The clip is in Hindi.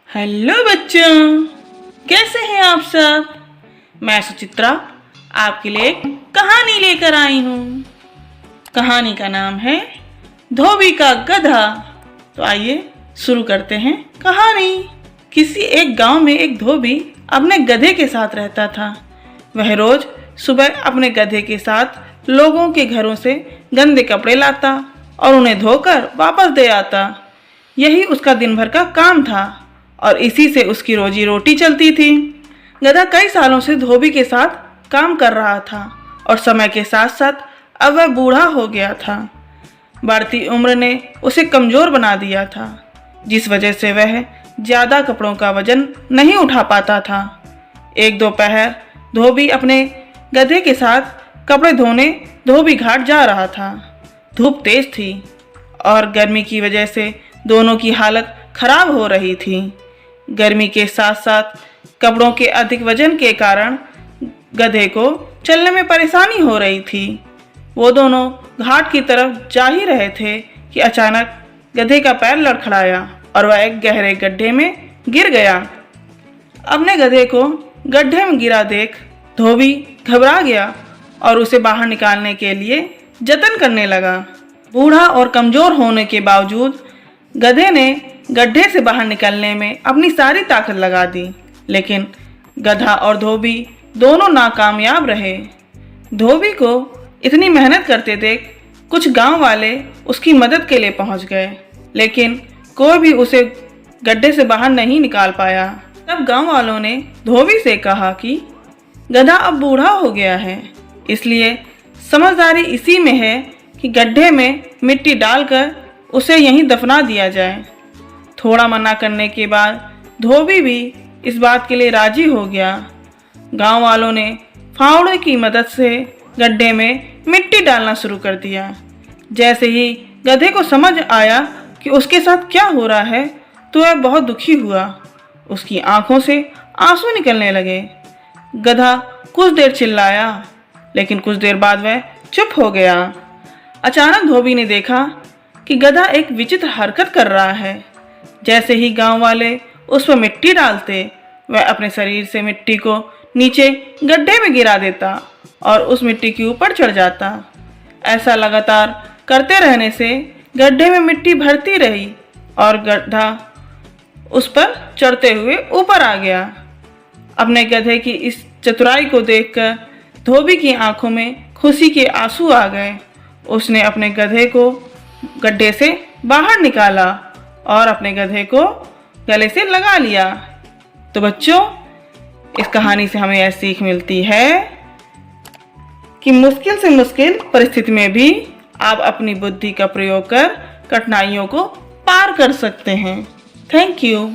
हेलो बच्चों, कैसे हैं आप सब। मैं सुचित्रा आपके लिए एक कहानी लेकर आई हूँ। कहानी का नाम है धोबी का गधा। तो आइए शुरू करते हैं कहानी। किसी एक गांव में एक धोबी अपने गधे के साथ रहता था। वह रोज सुबह अपने गधे के साथ लोगों के घरों से गंदे कपड़े लाता और उन्हें धोकर वापस दे आता। यही उसका दिन भर का काम था और इसी से उसकी रोजी रोटी चलती थी। गधा कई सालों से धोबी के साथ काम कर रहा था और समय के साथ साथ अब वह बूढ़ा हो गया था। बढ़ती उम्र ने उसे कमज़ोर बना दिया था, जिस वजह से वह ज़्यादा कपड़ों का वजन नहीं उठा पाता था। एक दोपहर धोबी अपने गधे के साथ कपड़े धोने धोबी घाट जा रहा था। धूप तेज थी और गर्मी की वजह से दोनों की हालत खराब हो रही थी। गर्मी के साथ साथ कपड़ों के अधिक वजन के कारण गधे को चलने में परेशानी हो रही थी। वो दोनों घाट की तरफ जा ही रहे थे कि अचानक गधे का पैर लड़खड़ाया और वह एक गहरे गड्ढे में गिर गया। अपने गधे को गड्ढे में गिरा देख धोबी घबरा गया और उसे बाहर निकालने के लिए जतन करने लगा। बूढ़ा और कमज़ोर होने के बावजूद गधे ने गड्ढे से बाहर निकलने में अपनी सारी ताकत लगा दी, लेकिन गधा और धोबी दोनों नाकामयाब रहे। धोबी को इतनी मेहनत करते देख कुछ गांव वाले उसकी मदद के लिए पहुंच गए, लेकिन कोई भी उसे गड्ढे से बाहर नहीं निकाल पाया। तब गांव वालों ने धोबी से कहा कि गधा अब बूढ़ा हो गया है, इसलिए समझदारी इसी में है कि गड्ढे में मिट्टी डालकर उसे यहीं दफना दिया जाए। थोड़ा मना करने के बाद धोबी भी इस बात के लिए राजी हो गया। गांव वालों ने फावड़े की मदद से गड्ढे में मिट्टी डालना शुरू कर दिया। जैसे ही गधे को समझ आया कि उसके साथ क्या हो रहा है तो वह बहुत दुखी हुआ। उसकी आंखों से आंसू निकलने लगे। गधा कुछ देर चिल्लाया, लेकिन कुछ देर बाद वह चुप हो गया। अचानक धोबी ने देखा कि गधा एक विचित्र हरकत कर रहा है। जैसे ही गांव वाले उस पर मिट्टी डालते, वह अपने शरीर से मिट्टी को नीचे गड्ढे में गिरा देता और उस मिट्टी के ऊपर चढ़ जाता। ऐसा लगातार करते रहने से गड्ढे में मिट्टी भरती रही और गधा उस पर चढ़ते हुए ऊपर आ गया। अपने गधे की इस चतुराई को देखकर धोबी की आंखों में खुशी के आंसू आ गए। उसने अपने गधे को गड्ढे से बाहर निकाला और अपने गधे को गले से लगा लिया। तो बच्चों, इस कहानी से हमें यह सीख मिलती है कि मुश्किल से मुश्किल परिस्थिति में भी आप अपनी बुद्धि का प्रयोग कर कठिनाइयों को पार कर सकते हैं। Thank you.